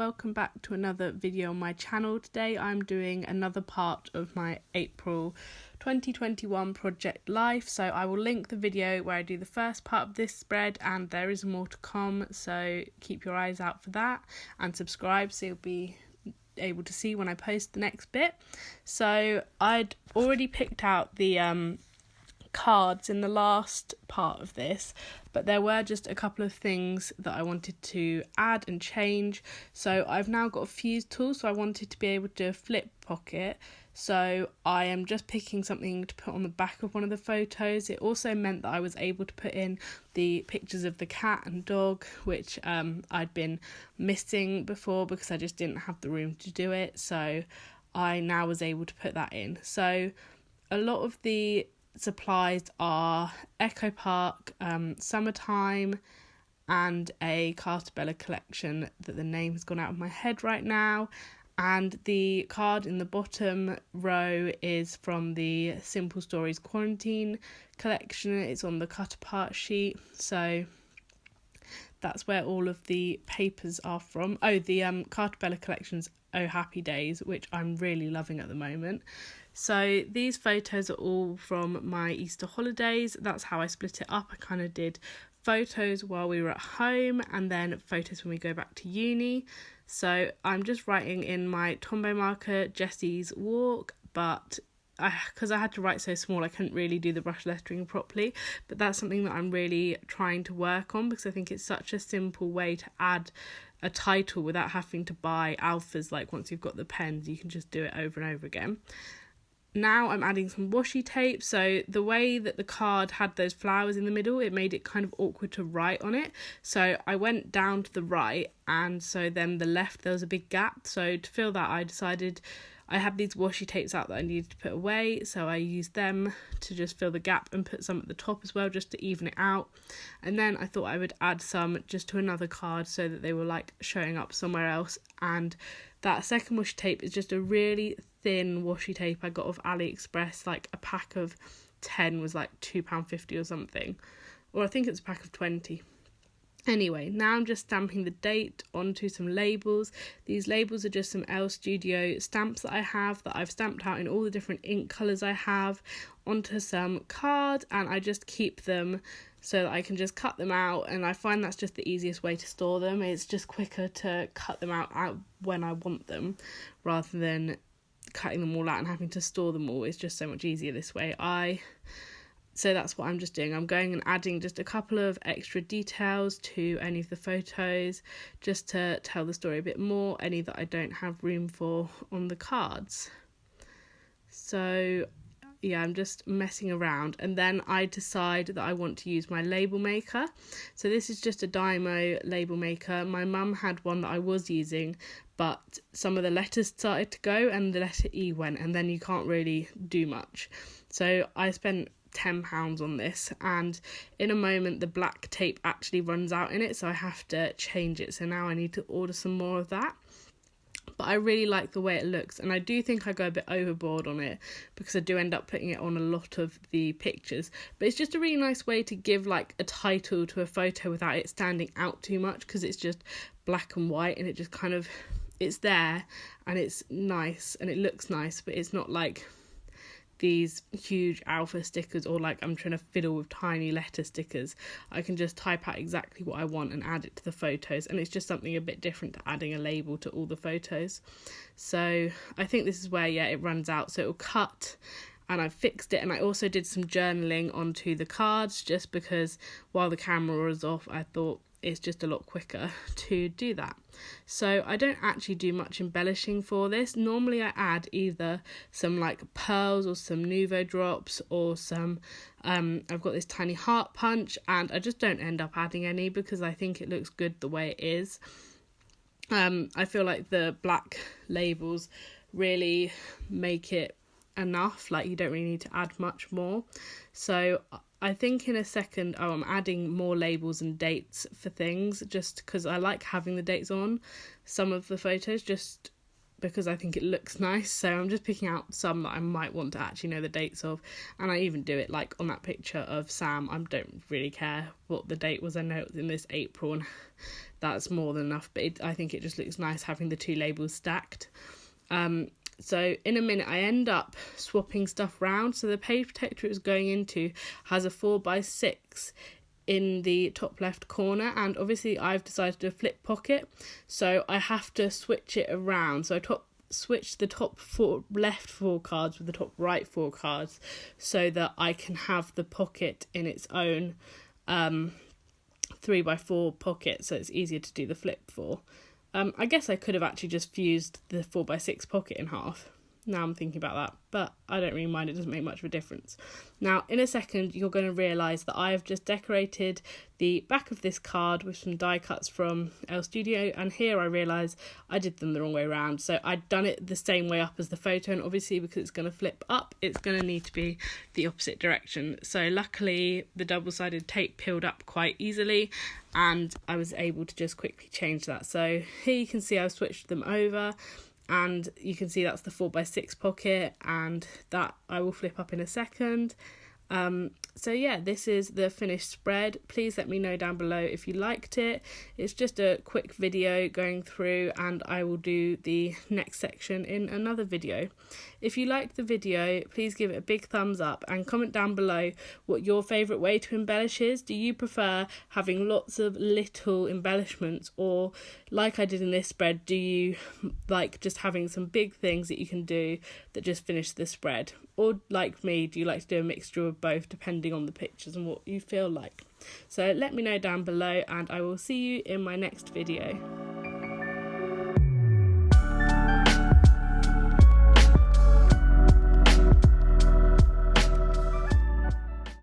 welcome back to another video on my channel. Today I'm doing another part of my April 2021 project life, so I will link the video where I do the first part of this spread and there is more to come, so keep your eyes out for that and subscribe so you'll be able to see when I post the next bit. So I'd already picked out the cards in the last part of this, but there were just a couple of things that I wanted to add and change. So I've now got a fuse tool, so I wanted to be able to flip pocket, so I am just picking something to put on the back of one of the photos. It also meant that I was able to put in the pictures of the cat and dog, which I'd been missing before because I just didn't have the room to do it, so I now was able to put that in. So a lot of the supplies are Echo Park, Summertime, and a Carta Bella collection that the name has gone out of my head right now. And the card in the bottom row is from the Simple Stories Quarantine collection. It's on the cut apart sheet, so that's where all of the papers are from. Oh, the Carta Bella collection's Oh Happy Days, which I'm really loving at the moment. So these photos are all from my Easter holidays. That's how I split it up. I kind of did photos while we were at home and then photos when we go back to uni. So I'm just writing in my Tombow marker Jessie's Walk, but because I had to write so small I couldn't really do the brush lettering properly, but that's something that I'm really trying to work on because I think it's such a simple way to add a title without having to buy alphas. Like once you've got the pens you can just do it over and over again. Now I'm adding some washi tape, so the way that the card had those flowers in the middle, it made it kind of awkward to write on it. So I went down to the right, and so then the left there was a big gap. So to fill that I decided I had these washi tapes out that I needed to put away, so I used them to just fill the gap and put some at the top as well just to even it out. And then I thought I would add some just to another card so that they were like showing up somewhere else. And that second washi tape is just a really thin washi tape I got off AliExpress. Like a pack of 10 was like £2.50 or something, or I think it's a pack of 20. Anyway, now I'm just stamping the date onto some labels. These labels are just some Elle Studio stamps that I have that I've stamped out in all the different ink colours I have onto some card, and I just keep them so that I can just cut them out, and I find that's just the easiest way to store them. It's just quicker to cut them out when I want them rather than cutting them all out and having to store them all. It's just so much easier this way. So that's what I'm just doing. I'm going and adding just a couple of extra details to any of the photos just to tell the story a bit more, any that I don't have room for on the cards. So yeah, I'm just messing around, and then I decide that I want to use my label maker. So this is just a Dymo label maker. My mum had one that I was using, but some of the letters started to go and the letter E went, and then you can't really do much. So I spent £10 on this, and in a moment the black tape actually runs out in it, so I have to change it. So now I need to order some more of that. But I really like the way it looks, and I do think I go a bit overboard on it because I do end up putting it on a lot of the pictures. But it's just a really nice way to give like a title to a photo without it standing out too much, because it's just black and white and it just kind of, it's there and it's nice and it looks nice, but it's not like these huge alpha stickers or like I'm trying to fiddle with tiny letter stickers. I can just type out exactly what I want and add it to the photos, and it's just something a bit different to adding a label to all the photos. So I think this is where it runs out, so it'll cut, and I fixed it. And I also did some journaling onto the cards just because while the camera was off I thought it's just a lot quicker to do that. So I don't actually do much embellishing for this. Normally I add either some like pearls or some Nuvo drops or some I've got this tiny heart punch, and I just don't end up adding any because I think it looks good the way it is. I feel like the black labels really make it enough, like you don't really need to add much more. So I think in a second I'm adding more labels and dates for things just because I like having the dates on some of the photos just because I think it looks nice. So I'm just picking out some that I might want to actually know the dates of, and I even do it like on that picture of Sam. I don't really care what the date was. I know it was in this April, and that's more than enough, but I think it just looks nice having the two labels stacked. So in a minute I end up swapping stuff round. So the page protector it was going into has a 4x6 in the top left corner, and obviously I've decided to flip pocket, so I have to switch it around. So I switch the top left four cards with the top right four cards so that I can have the pocket in its own 3x4 pocket, so it's easier to do the flip for. I guess I could have actually just fused the 4x6 pocket in half. Now I'm thinking about that, but I don't really mind, it doesn't make much of a difference. Now, in a second, you're going to realise that I have just decorated the back of this card with some die cuts from Elle Studio, and here I realise I did them the wrong way around. So I'd done it the same way up as the photo, and obviously because it's going to flip up, it's going to need to be the opposite direction. So luckily, the double-sided tape peeled up quite easily, and I was able to just quickly change that. So here you can see I've switched them over, and you can see that's the 4x6 pocket, and that I will flip up in a second. So yeah, this is the finished spread. Please let me know down below if you liked it. It's just a quick video going through, and I will do the next section in another video. If you liked the video, please give it a big thumbs up and comment down below what your favourite way to embellish is. Do you prefer having lots of little embellishments, or like I did in this spread, do you like just having some big things that you can do that just finish the spread? Or like me, do you like to do a mixture of both depending on the pictures and what you feel like? So let me know down below, and I will see you in my next video.